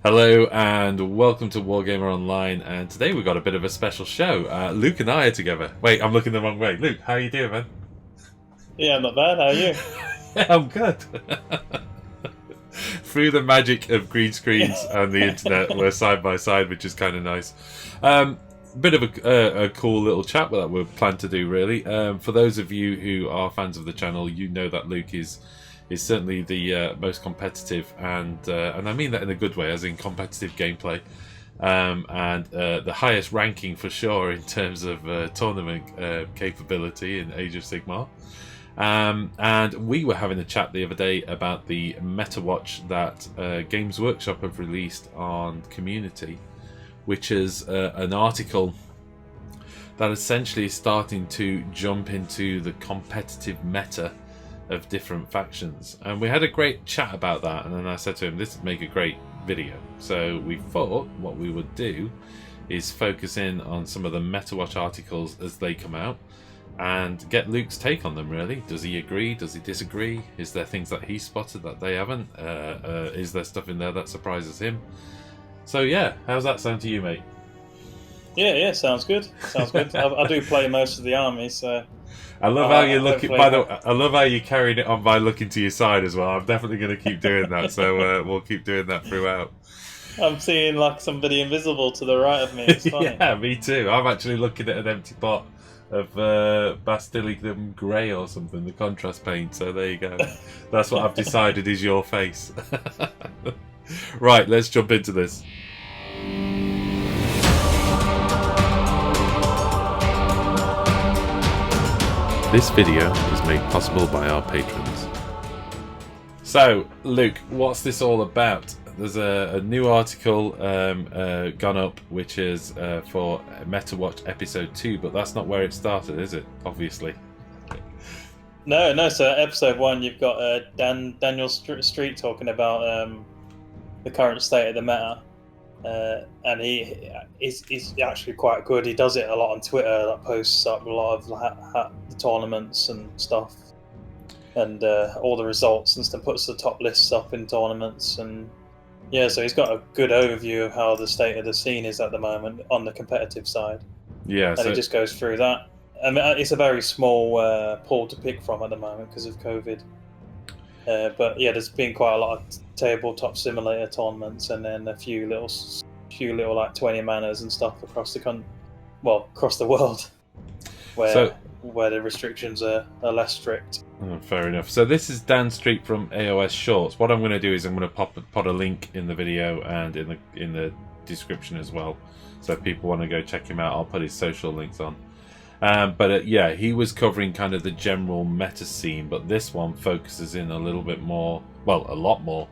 Hello and welcome to WargamerOnline, and today we've got a bit of a special show. Luke and I are together. Wait, I'm looking the wrong way. Luke, how are you doing, man? Yeah, not bad. How are you? Yeah, I'm good. Through the magic of green screens and the internet, we're side by side, which is kind of nice. Bit of a cool little chat that we're planned to do, really. For those of you who are fans of the channel, you know that Luke is certainly the most competitive, and I mean that in a good way, as in competitive gameplay, and the highest ranking for sure in terms of tournament capability in Age of Sigmar. And we were having a chat the other day about the Metawatch that Games Workshop have released on Community, which is an article that essentially is starting to jump into the competitive meta of different factions. And we had a great chat about that, and then I said to him, this would make a great video. So we thought what we would do is focus in on some of the Metawatch articles as they come out and get Luke's take on them, really. Does he agree? Does he disagree? Is there things that he spotted that they haven't? Is there stuff in there that surprises him? So yeah, how's that sound to you, mate? Yeah, sounds good. Sounds good. I do play most of the armies, so I love how you look. By the way, I love how you carried it on by looking to your side as well. I'm definitely going to keep doing that, so we'll keep doing that throughout. I'm seeing like somebody invisible to the right of me. It's funny. Yeah, me too. I'm actually looking at an empty pot of Bastilium Grey or something, the contrast paint. So there you go. That's what I've decided is your face. Right, let's jump into this. This video is made possible by our patrons. So, Luke, what's this all about? There's a new article gone up, which is for Metawatch Episode 2, but that's not where it started, is it? Obviously. No. So Episode 1, you've got Daniel Street talking about the current state of the meta. And he's actually quite good. He does it a lot on Twitter, like posts up a lot of the tournaments and stuff, and all the results and stuff, puts the top lists up in tournaments, and yeah, so he's got a good overview of how the state of the scene is at the moment on the competitive side. Yeah, and he just goes through that. I mean, it's a very small pool to pick from at the moment because of COVID. But yeah, there's been quite a lot of tabletop simulator tournaments, and then a few little like 20 manners and stuff across the world, where the restrictions are less strict. Oh, fair enough. So this is Dan Street from AOS Shorts. What I'm going to do is I'm going to put a link in the video and in the description as well. So if people want to go check him out, I'll put his social links on. But yeah, he was covering kind of the general meta scene, but this one focuses in a little bit more, well, a lot more,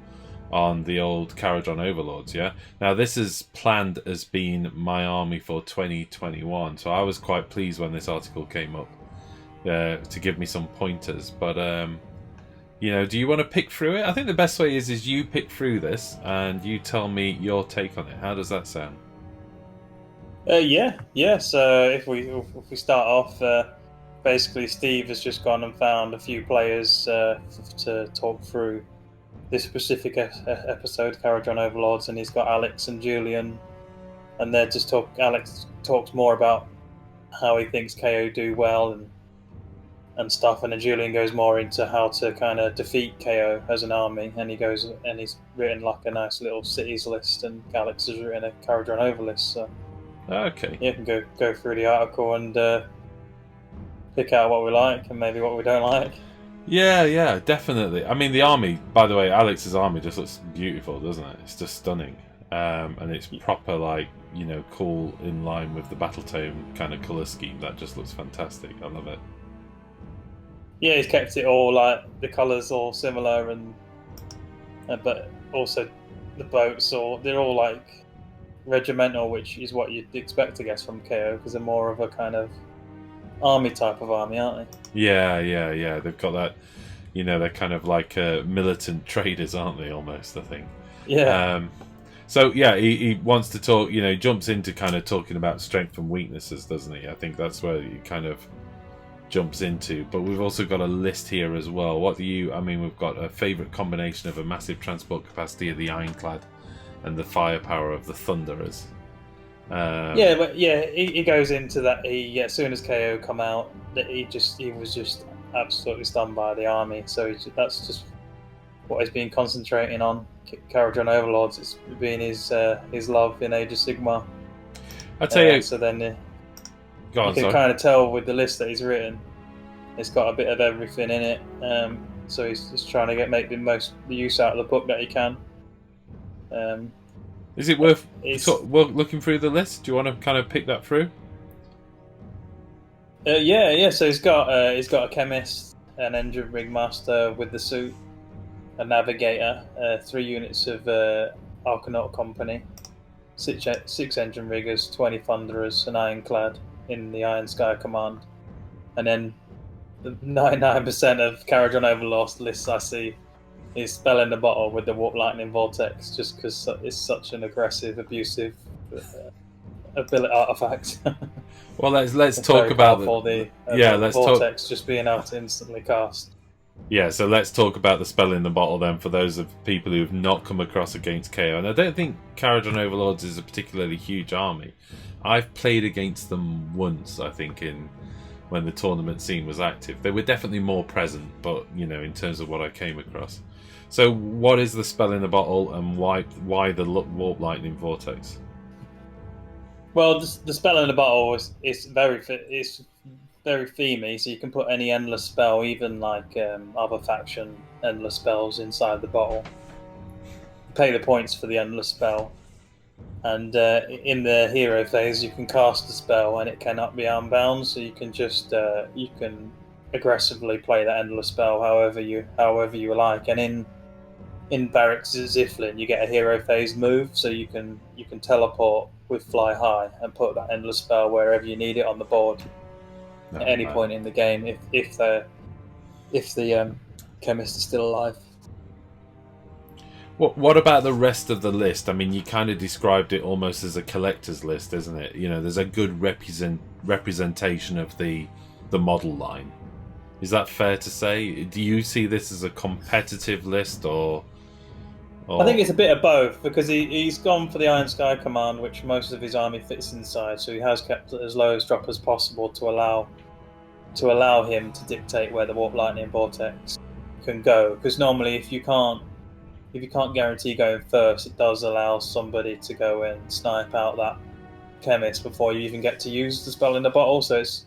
on the old Kharadron Overlords, yeah? Now, this is planned as being my army for 2021, so I was quite pleased when this article came up to give me some pointers. But, you know, do you want to pick through it? I think the best way is you pick through this and you tell me your take on it. How does that sound? Yeah. So if we start off, basically Steve has just gone and found a few players to talk through this specific episode, Kharadron Overlords, and he's got Alex and Julian, and they're just Alex talks more about how he thinks KO do well and stuff, and then Julian goes more into how to kind of defeat KO as an army, and he's written like a nice little cities list, and Alex has written a Kharadron Overlist. So okay, yeah, we can go through the article and pick out what we like and maybe what we don't like. Yeah, definitely. I mean, the army, by the way, Alex's army just looks beautiful, doesn't it? It's just stunning. And it's proper, like, you know, cool, in line with the Battletome kind of colour scheme. That just looks fantastic. I love it. Yeah, he's kept it all, like, the colours all similar, and but also the boats, they're all, like, regimental, which is what you'd expect, I guess, from KO, because they're more of a kind of army type of army, aren't they? Yeah. They've got that, you know, they're kind of like militant traders, aren't they, almost, I think. Yeah. So, yeah, he wants to talk, you know, jumps into kind of talking about strength and weaknesses, doesn't he? I think that's where he kind of jumps into. But we've also got a list here as well. What do you, I mean, we've got a favourite combination of a massive transport capacity of the Ironclad and the firepower of the Thunderers. Yeah, but yeah, he goes into that. As soon as KO come out, he was just absolutely stunned by the army. So that's just what he's been concentrating on. Kharadron Overlords, it's been his love in Age of Sigmar. I tell you. So then you on, can kind of tell with the list that he's written, it's got a bit of everything in it. So he's just trying to make the most use out of the book that he can. Is it worth looking through the list? Do you want to kind of pick that through? Yeah. So he's got a chemist, an engine ringmaster with the suit, a navigator, 3 units of Arcanaut company, 6 engine riggers, 20 thunderers, an ironclad in the Iron Sky Command, and then the 99% of Kharadron Overlords lists I see is Spell in the Bottle with the Warp Lightning Vortex, just because it's such an aggressive, abusive ability artifact. Well, let's talk about the let's Vortex just being able to instantly cast. Yeah, so let's talk about the Spell in the Bottle then, for those of people who have not come across against KO. And I don't think Kharadron Overlords is a particularly huge army. I've played against them once, I think, when the tournament scene was active. They were definitely more present, but in terms of what I came across. So, what is the Spell in the Bottle, and why the Warp Lightning Vortex? Well, the Spell in the Bottle is very themey, so you can put any endless spell, even like other faction endless spells, inside the bottle. Pay the points for the endless spell, and in the hero phase, you can cast the spell and it cannot be unbound. So you can just you can aggressively play that endless spell however you like. And in Barracks Ziflin, you get a hero phase move, so you can teleport with Fly High and put that endless spell wherever you need it on the board at any point in the game, if the chemist is still alive. What about the rest of the list? I mean, you kind of described it almost as a collector's list, isn't it? There's a good representation of the model line. Is that fair to say? Do you see this as a competitive list, or? I think it's a bit of both, because he's gone for the Iron Sky Command, which most of his army fits inside. So he has kept it as low as drop as possible to allow him to dictate where the Warp Lightning Vortex can go. Because normally, if you can't guarantee going first, it does allow somebody to go and snipe out that chemist before you even get to use the Spell in the Bottle. So it's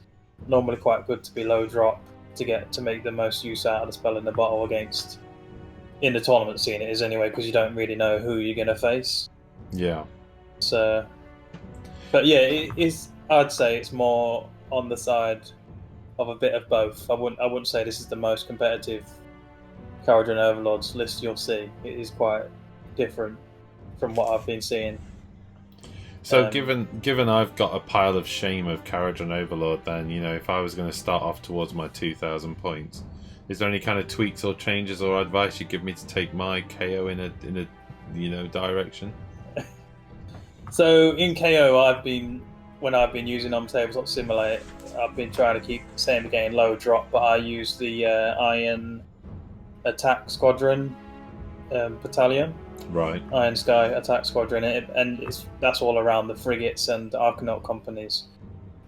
normally quite good to be low drop to make the most use out of the Spell in the Bottle against. In the tournament scene, it is anyway, because you don't really know who you're going to face. Yeah. So, but yeah, it is. I'd say it's more on the side of a bit of both. I wouldn't say this is the most competitive Kharadron Overlords list you'll see. It is quite different from what I've been seeing. So, given I've got a pile of shame of Kharadron Overlord, then if I was going to start off towards my 2,000 points. Is there any kind of tweaks or changes or advice you give me to take my KO in a direction? So in KO, when I've been using on Tabletop Simulator, I've been trying to keep the same again, low drop, but I use the Iron Attack Squadron battalion. Right. Iron Sky Attack Squadron, and that's all around the frigates and Arcanaut companies,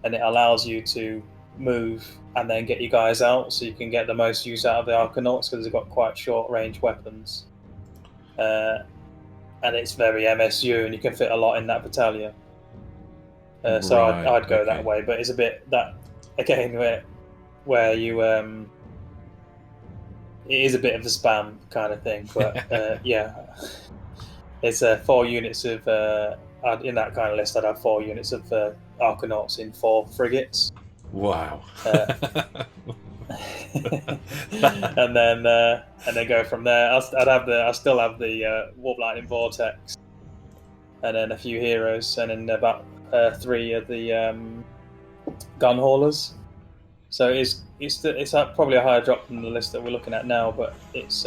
and it allows you to move and then get you guys out, so you can get the most use out of the Arcanauts, because they've got quite short range weapons, and it's very MSU, and you can fit a lot in that battalion. So I'd go that way, but it's a bit that again where you it is a bit of a spam kind of thing, but yeah, it's 4 units of in that kind of list. I'd have 4 units of Arcanauts in 4 frigates. Wow. and then go from there. I still have the Warp Lightning Vortex, and then a few heroes, and then about 3 of the gun haulers. So it's probably a higher drop than the list that we're looking at now, but it's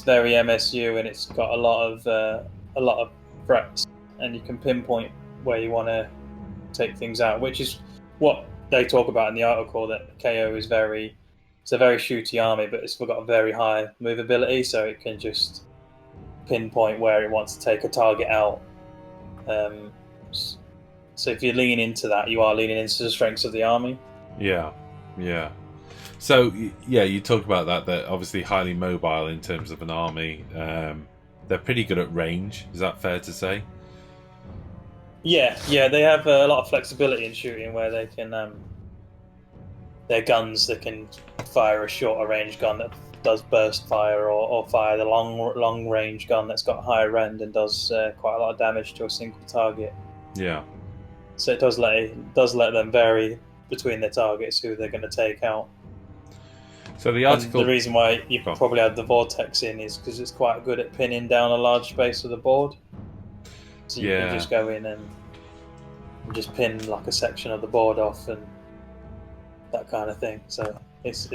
very MSU, and it's got a lot of threats, and you can pinpoint where you want to take things out, which is what they talk about in the article, that KO is it's a very shooty army, but it's got a very high movability, so it can just pinpoint where it wants to take a target out. So if you lean into that, you are leaning into the strengths of the army. Yeah. So yeah, you talk about that. They're obviously highly mobile in terms of an army. They're pretty good at range. Is that fair to say? Yeah, they have a lot of flexibility in shooting, where they can their guns that can fire a shorter range gun that does burst fire, or fire the long range gun that's got a higher end and does quite a lot of damage to a single target. Yeah. So it does let them vary between their targets who they're going to take out. So the article. And the reason why you probably have the vortex in is because it's quite good at pinning down a large space of the board. So you can just go in and just pin like a section of the board off and that kind of thing. So it's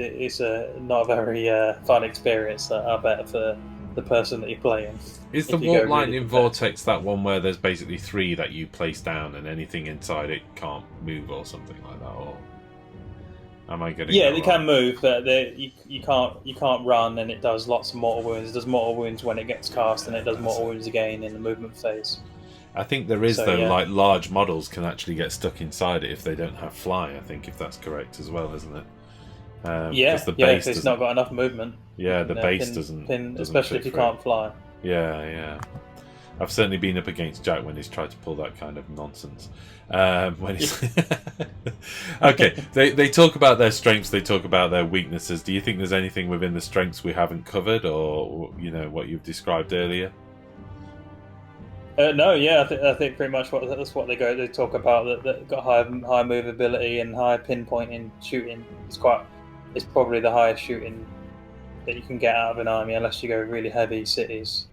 not a very fun experience, I bet, for the person that you're playing. Is the Warp Lightning Vortex that one where there's basically 3 that you place down and anything inside it can't move or something like that? Or am I getting? Yeah, they can move, but you can't run, and it does lots of mortal wounds. It does mortal wounds when it gets cast, and it does mortal wounds again in the movement phase. I think there is like large models can actually get stuck inside it if they don't have fly. I think if that's correct as well, isn't it? If it's not got enough movement. Yeah, the base doesn't, especially if you can't fly. Yeah. I've certainly been up against Jack when he's tried to pull that kind of nonsense. When he's okay, they talk about their strengths, they talk about their weaknesses. Do you think there's anything within the strengths we haven't covered, or what you've described earlier? No, yeah, I think pretty much that's what they talk about. That got high movability and high pinpointing shooting. It's probably the highest shooting that you can get out of an army, unless you go really heavy cities.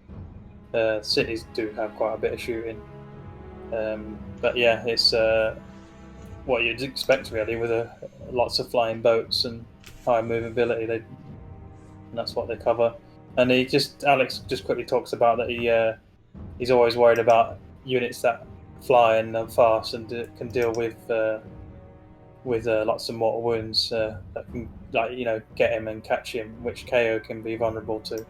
Cities do have quite a bit of shooting, but yeah, it's what you'd expect really with lots of flying boats and high movability. And that's what they cover. And Alex just quickly talks about that he's always worried about units that fly and are fast and can deal with lots of mortal wounds that can get him and catch him, which KO can be vulnerable to.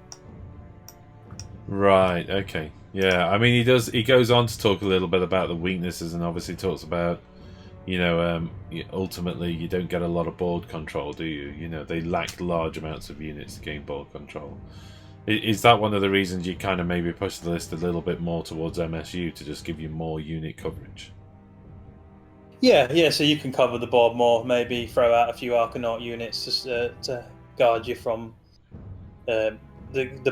Right. Okay. Yeah. I mean, he goes on to talk a little bit about the weaknesses, and obviously talks about, ultimately you don't get a lot of board control, do you? They lack large amounts of units to gain board control. Is that one of the reasons you kind of maybe push the list a little bit more towards MSU to just give you more unit coverage? Yeah. So you can cover the board more. Maybe throw out a few Arcanaut units just to guard you from the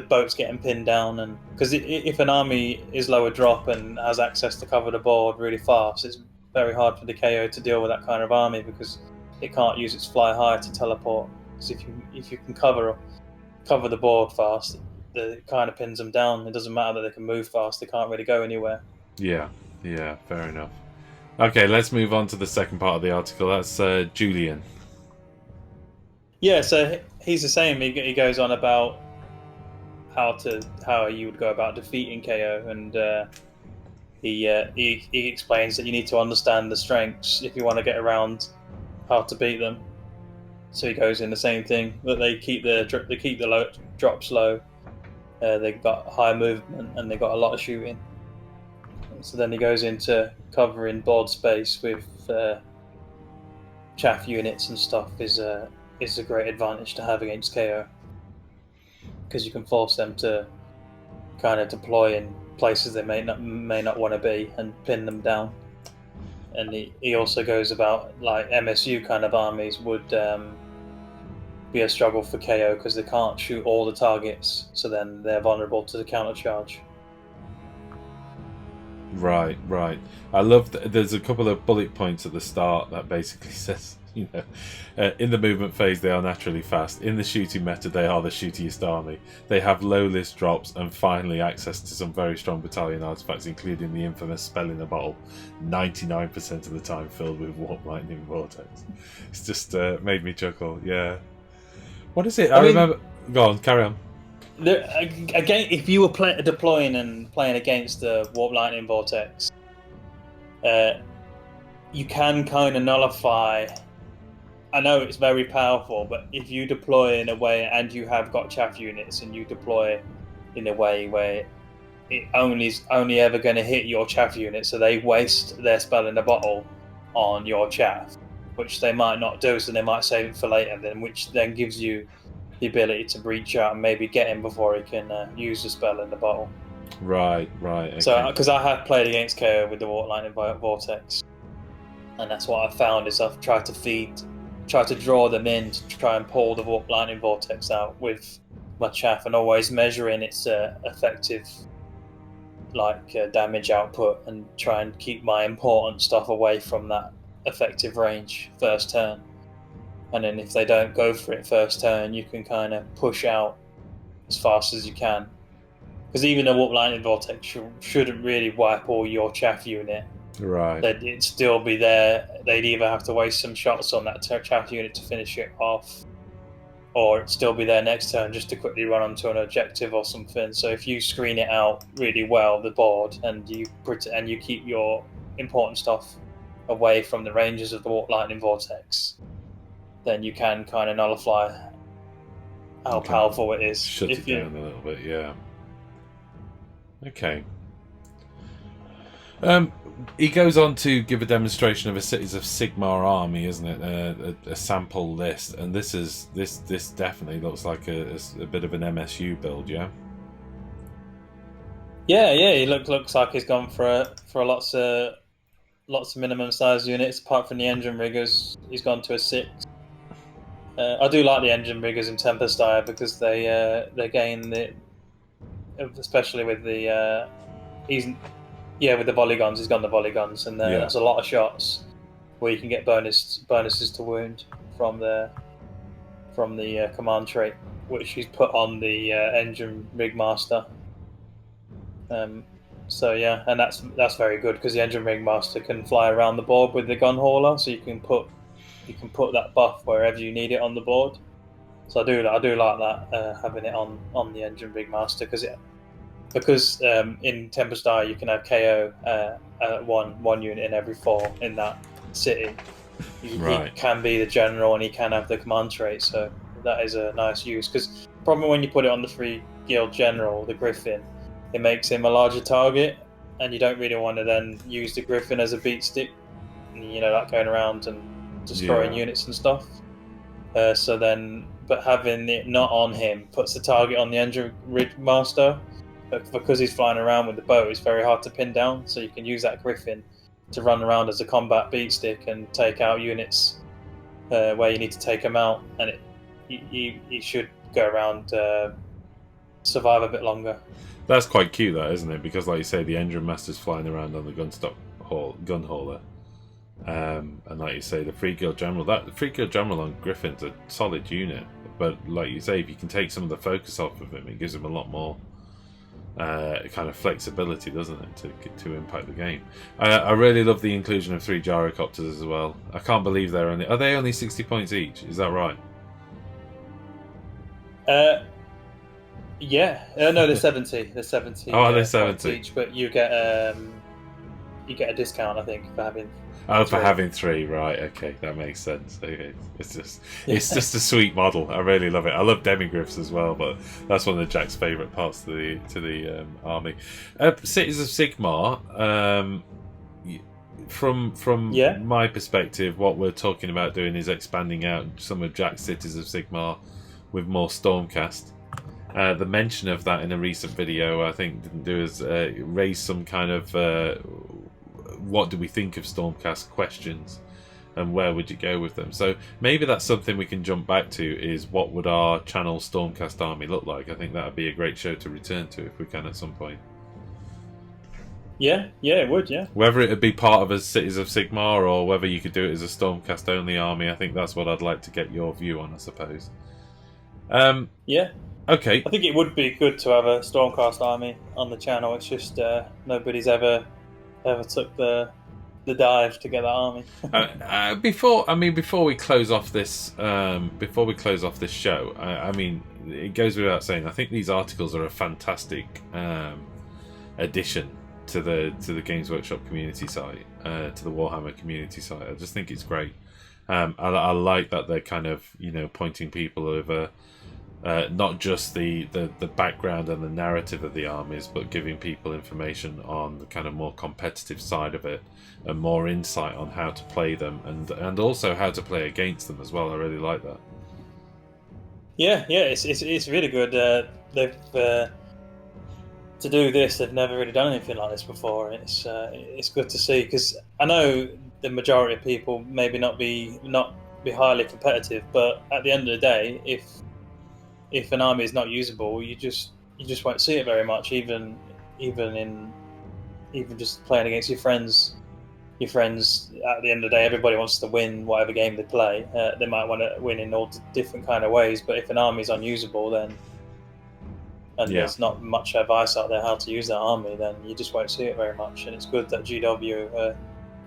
boats getting pinned down. And because if an army is lower drop and has access to cover the board really fast, it's very hard for the KO to deal with that kind of army, because it can't use its fly high to teleport. Because if you can cover the board fast, it kind of pins them down. It doesn't matter that they can move fast; they can't really go anywhere. Yeah, fair enough. Okay, let's move on to the second part of the article. That's Julian. Yeah, so he's the same. He goes on about how you would go about defeating KO, and he explains that you need to understand the strengths if you want to get around how to beat them. So he goes in the same thing, that they keep the drops low. They've got high movement and they've got a lot of shooting. So then he goes into covering board space with chaff units and stuff is a great advantage to have against KO, because you can force them to kind of deploy in places they may not want to be and pin them down. And he also goes about like MSU kind of armies would be a struggle for KO because they can't shoot all the targets, so then they're vulnerable to the counter charge. Right. I love there's a couple of bullet points at the start that basically says, in the movement phase they are naturally fast. In the shooting meta they are the shootiest army. They have low list drops and finally access to some very strong battalion artifacts, including the infamous spell in a bottle, 99% of the time filled with Warp Lightning Vortex. It's just made me chuckle. Yeah. What is it? I remember. Go on, carry on. Again, if you were deploying and playing against the Warp Lightning Vortex, you can kind of nullify. I know it's very powerful, but if you deploy in a way and you have got chaff units and you deploy in a way where it is only ever going to hit your chaff unit, so they waste their spell in the bottle on your chaff, which they might not do, so they might save it for later, then which then gives you the ability to breach out and maybe get him before he can use the spell in the bottle. Right. Okay. So, because I have played against KO with the Warp Lightning Vortex, and that's what I've found is I've tried to draw them in to try and pull the Warp Lightning Vortex out with my chaff, and always measuring its effective damage output, and try and keep my important stuff away from that effective range first turn. And then if they don't go for it first turn, you can kind of push out as fast as you can. Because even a Warp Lightning Vortex shouldn't really wipe all your chaff unit. Right. It'd still be there. They'd either have to waste some shots on that chaff unit to finish it off, or it'd still be there next turn just to quickly run onto an objective or something. So if you screen it out really well, the board, and you keep your important stuff away from the ranges of the Warp Lightning Vortex, then you can kind of nullify how powerful it is. Shut it down a little bit, yeah. Okay. He goes on to give a demonstration of a Cities of Sigmar army, isn't it? A sample list, and this definitely looks like a bit of an MSU build, yeah. Yeah. He looks like he's gone for lots of minimum size units. Apart from the engine riggers, he's gone to a 6. I do like the engine riggers in Tempest Eye because they gain the, especially with the with the volleygons. He's gone the volleygons, and that's a lot of shots where you can get bonuses to wound from the command trait, which he's put on the engine rig master. So yeah, and that's very good because the engine rig master can fly around the board with the gun hauler, so you can put that buff wherever you need it on the board. So I do like that, having it on the engine rig master, because in Tempest Eye you can have KO one unit in every 4 in that city. He can be the general, and he can have the command trait, so that is a nice use. Because problem when you put it on the 3 guild general, the Griffin, it makes him a larger target, and you don't really want to then use the Griffin as a beat stick, like going around and destroying units and stuff. But having it not on him puts the target on the engine rig master. But because he's flying around with the bow, it's very hard to pin down. So you can use that Griffin to run around as a combat beat stick and take out units where you need to take them out, and you should go around, survive a bit longer. That's quite cute, that, isn't it? Because, like you say, the engine master's flying around on the gun hauler, and like you say, the 3 guild general. The 3 guild general on Griffin's a solid unit, but like you say, if you can take some of the focus off of him, it gives him a lot more kind of flexibility, doesn't it, to impact the game. I really love the inclusion of 3 gyrocopters as well. I can't believe are they only 60 points each? Is that right? No, they're 70. They're 70. Oh, they're 70 each, but you get a discount, I think, for having. For having 3, right? Okay, that makes sense. Okay. It's just a sweet model. I really love it. I love demigriffs as well, but that's one of Jack's favourite parts to the army. Cities of Sigmar. From my perspective, what we're talking about doing is expanding out some of Jack's Cities of Sigmar with more Stormcast. The mention of that in a recent video, I think, didn't do is raise some kind of what do we think of Stormcast questions, and where would you go with them? So maybe that's something we can jump back to, is what would our channel Stormcast army look like? I think that would be a great show to return to if we can at some point. Yeah, it would, yeah. Whether it would be part of a Cities of Sigmar or whether you could do it as a Stormcast only army, I think that's what I'd like to get your view on, I suppose. Yeah. Okay. I think it would be good to have a Stormcast army on the channel. It's just nobody's ever took the dive to get that army. Before we close off this, show, I mean, it goes without saying, I think these articles are a fantastic addition to the Games Workshop community site, to the Warhammer community site. I just think it's great. I like that they're kind of pointing people over not just the background and the narrative of the armies, but giving people information on the kind of more competitive side of it, and more insight on how to play them, and also how to play against them as well. I really like that. Yeah, it's really good. They've to do this, they've never really done anything like this before. It's good to see, because I know the majority of people maybe not be highly competitive, but at the end of the day, if an army is not usable, you just won't see it very much. Even just playing against your friends. Your friends, at the end of the day, everybody wants to win whatever game they play. They might want to win in all different kind of ways, but if an army is unusable, there's not much advice out there how to use that army, then you just won't see it very much. And it's good that GW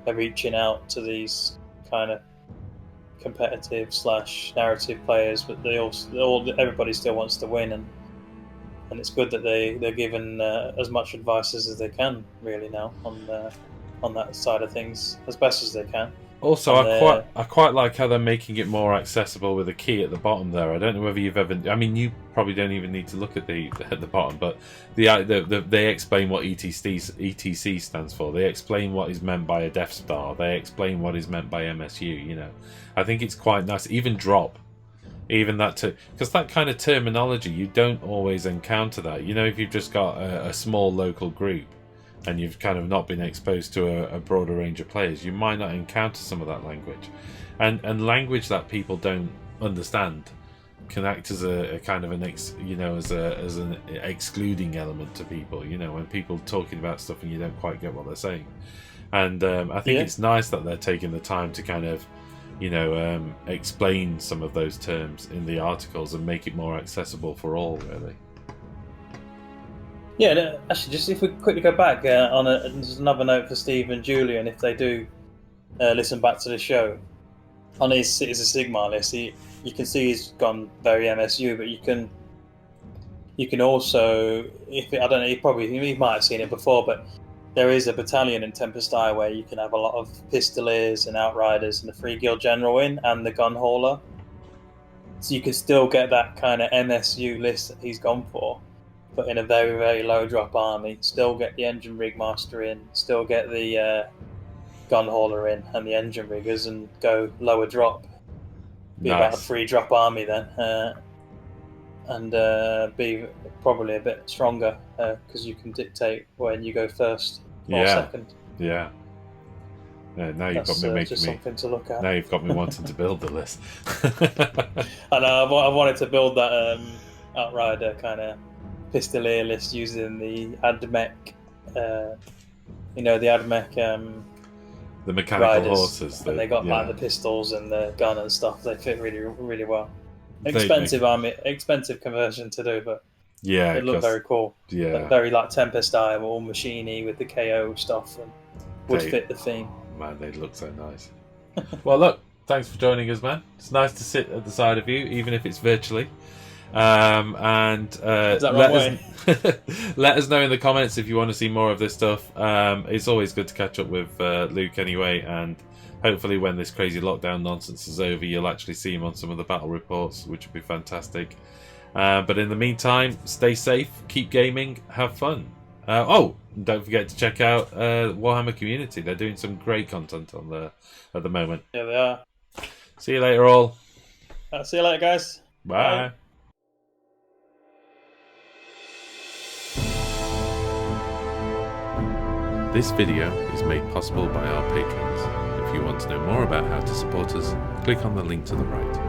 are reaching out to these kind of competitive / narrative players, but everybody still wants to win, and it's good that they're given as much advice as they can really now on that side of things, as best as they can. Also, I quite like how they're making it more accessible with a key at the bottom there. I don't know whether you've ever. I mean, you probably don't even need to look at the bottom, but they explain what ETC stands for. They explain what is meant by a Death Star. They explain what is meant by MSU. You know, I think it's quite nice. Even drop, even that because that kind of terminology you don't always encounter that. You know, if you've just got a small local group, and you've kind of not been exposed to a broader range of players, you might not encounter some of that language, and language that people don't understand can act as a kind of as an excluding element to people. You know, when people talking about stuff and you don't quite get what they're saying, and I think it's nice that they're taking the time to kind of explain some of those terms in the articles and make it more accessible for all, really. Yeah, actually, just if we quickly go back just another note for Steve and Julian, if they do listen back to the show, on his Sigmar list, you can see he's gone very MSU, but you can also, I don't know, he might have seen it before, but there is a battalion in Tempest Eye where you can have a lot of Pistoliers and Outriders and the Free Guild General in, and the Gun Hauler, so you can still get that kind of MSU list that he's gone for, but in a very, very low drop army. Still get the Engine Rig Master in, still get the Gun Hauler in and the Engine Riggers, and go lower drop. Be about a 3 drop army then, and be probably a bit stronger, because you can dictate when you go first or second. Yeah. Now you've got me making just something to look at. Now you've got me wanting to build the list. I know. I wanted to build that Outrider kind of Pistolier list using the AdMech, the AdMech the mechanical riders, horses, and they got like the pistols and the gun and stuff. They fit really, really well. Expensive conversion to do, but it looked very cool. Yeah, very like Tempest Eye, all machine-y with the KO stuff, and would fit the theme. Man, they look so nice. Well, look, thanks for joining us, man. It's nice to sit at the side of you, even if it's virtually. Let us know in the comments if you want to see more of this stuff. It's always good to catch up with Luke anyway, and hopefully when this crazy lockdown nonsense is over, you'll actually see him on some of the battle reports, which would be fantastic. But in the meantime, stay safe, keep gaming, have fun. Don't forget to check out Warhammer Community. They're doing some great content on there at the moment. Yeah, they are. See you later, all. See you later, guys. Bye. This video is made possible by our patrons. If you want to know more about how to support us, click on the link to the right.